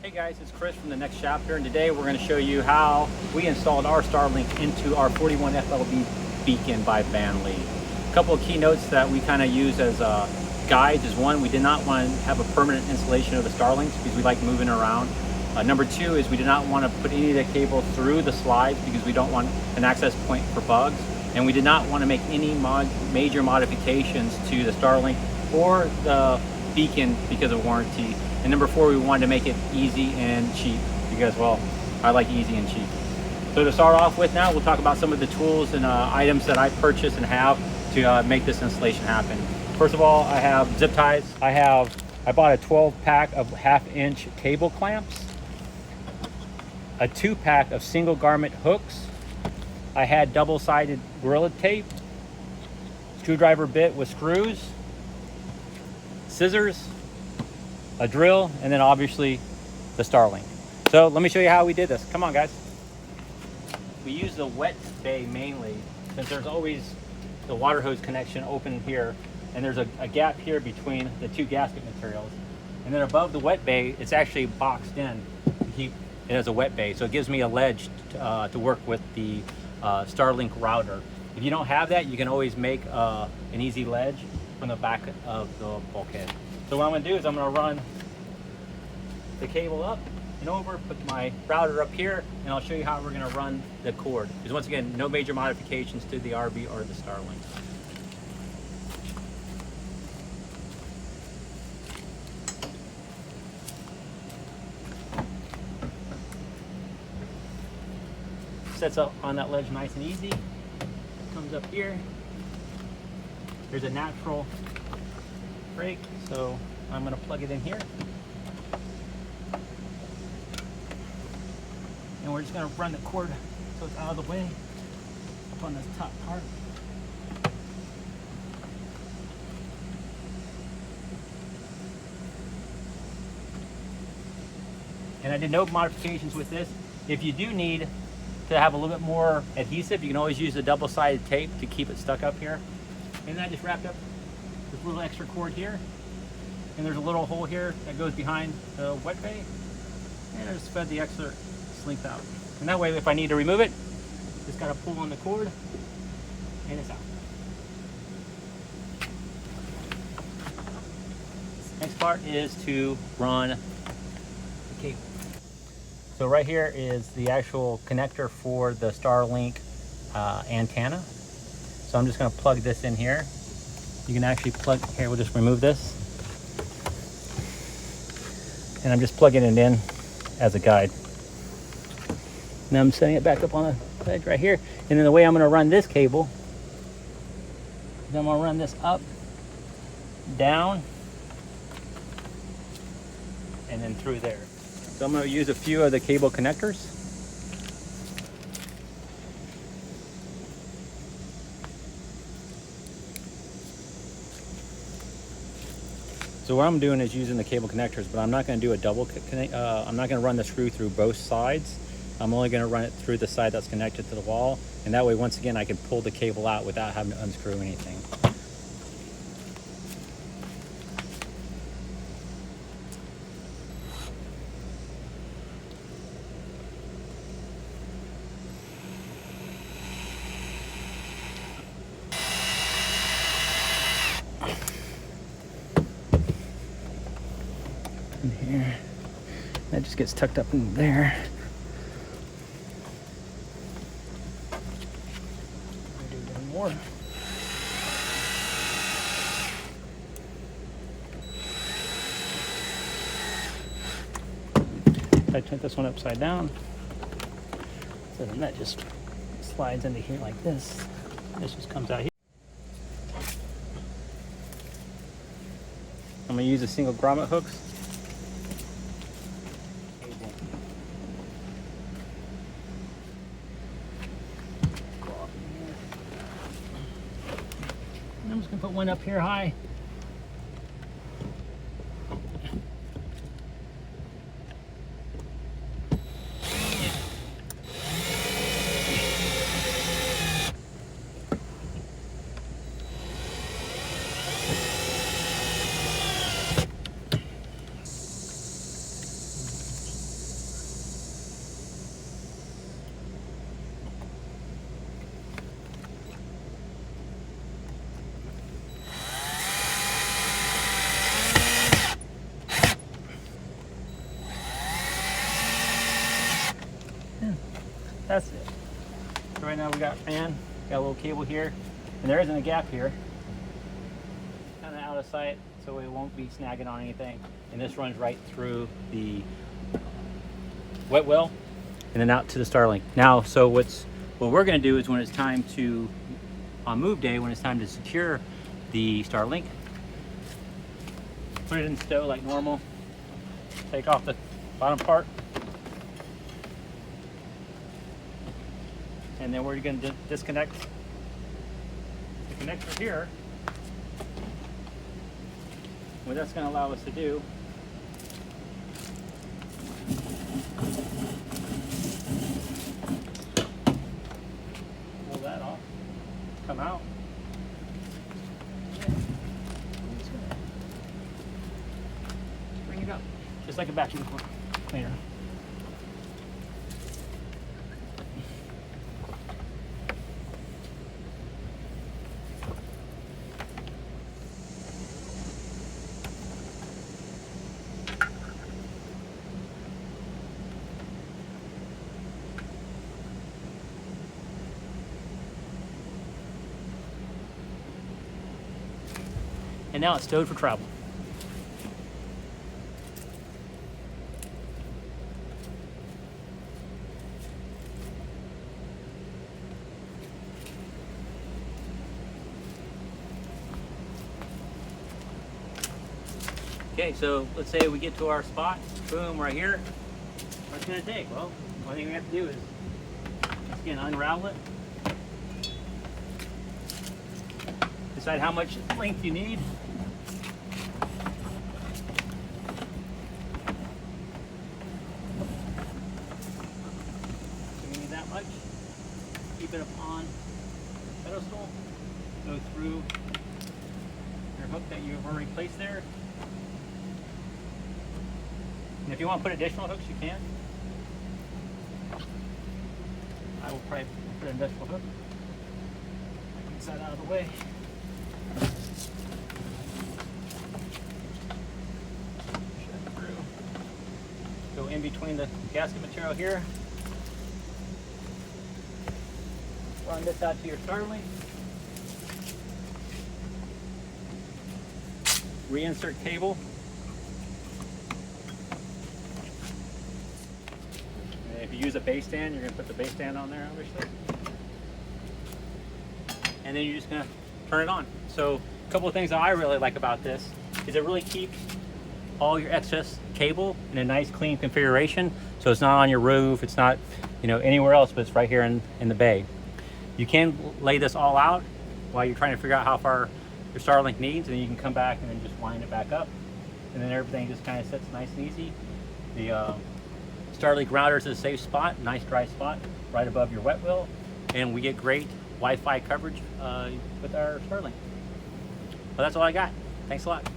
Hey guys, it's Chris from The Next Chapter, and today we're going to show you how we installed our Starlink into our 41 FLB beacon by Vanley. A couple of keynotes that we kind of use as guides is one, we did not want to have a permanent installation of the Starlinks because we like moving around. Number two is we did not want to put any of the cables through the slides because we don't want an access point for bugs. And we did not want to make any major modifications to the Starlink or the beacon because of warranty. And number four, we wanted to make it easy and cheap because, well, I like easy and cheap. So to start off with now, we'll talk about some of the tools and items that I purchased and have to make this installation happen. First of all, I have zip ties. I bought a 12-pack of 1/2-inch cable clamps, a 2-pack of single garment hooks. I had double-sided Gorilla Tape, screwdriver bit with screws, scissors, a drill, and then obviously the Starlink. So let me show you how we did this. Come on, guys. We use the wet bay mainly since there's always the water hose connection open here, and there's a gap here between the two gasket materials. And then above the wet bay, it's actually boxed in to keep it as a wet bay. So it gives me a ledge to work with the Starlink router. If you don't have that, you can always make an easy ledge from the back of the bulkhead. So what I'm going to do is I'm going to run the cable up and over, put my router up here, and I'll show you how we're going to run the cord. Because once again, no major modifications to the RV or the Starlink. Sets up on that ledge nice and easy. Comes up here. There's a natural break, so I'm going to plug it in here. And we're just going to run the cord so it's out of the way up on this top part. And I did no modifications with this. If you do need to have a little bit more adhesive, you can always use a double-sided tape to keep it stuck up here. And I just wrapped up this little extra cord here, and there's a little hole here that goes behind the wet bay, and I just fed the extra length out. And that way, if I need to remove it, just gotta pull on the cord, and it's out. Next part is to run the cable. So right here is the actual connector for the Starlink antenna. So I'm just going to plug this in here. You can actually plug, here we'll just remove this. And I'm just plugging it in as a guide. Now I'm setting it back up on the ledge right here. And then the way I'm going to run this cable, then I'm going to run this up, down, and then through there. So I'm going to use a few of the cable connectors. So what I'm doing is using the cable connectors, but I'm not going to do a double connect. I'm not going to run the screw through both sides. I'm only going to run it through the side that's connected to the wall, and that way, once again, I can pull the cable out without having to unscrew anything. In here, that just gets tucked up in there. Do one more. I turn this one upside down, so then that just slides into here like this. This just comes out here. I'm going to use a single grommet hooks. I'm just going to put one up here high. that's it. So right now we got a little cable here, and there isn't a gap here. Kind of out of sight, so it won't be snagging on anything. And this runs right through the wet well and then out to the Starlink. Now, so what we're going to do is when it's time to, on move day, when it's time to secure the Starlink, put it in stow like normal, take off the bottom part, and then we're going to disconnect the connector here. What that's going to allow us to do pull that off, come out, bring it up just like a vacuum cleaner. And now it's stowed for travel. Okay, so let's say we get to our spot, boom, right here. What's it gonna take? Well, one thing we have to do is, again, unravel it. Decide how much length you need. So you need that much. Keep it up on the pedestal. Go through your hook that you've already placed there. And if you want to put additional hooks, you can. I will probably put an additional hook. Get that out of the way. Go in between the gasket material here. Run this out to your Starlink. Reinsert cable. And if you use a base stand, you're going to put the base stand on there, obviously. And then you're just going to turn it on. So a couple of things that I really like about this is it really keeps all your excess cable in a nice clean configuration, so it's not on your roof, it's not, you know, anywhere else, but it's right here in the bay. You can lay this all out while you're trying to figure out how far your Starlink needs, and then you can come back and then just wind it back up, and then everything just kind of sits nice and easy. The Starlink router is a safe spot, nice dry spot right above your wet well, and we get great Wi-Fi coverage with our Starlink. Well, that's all I got. Thanks a lot.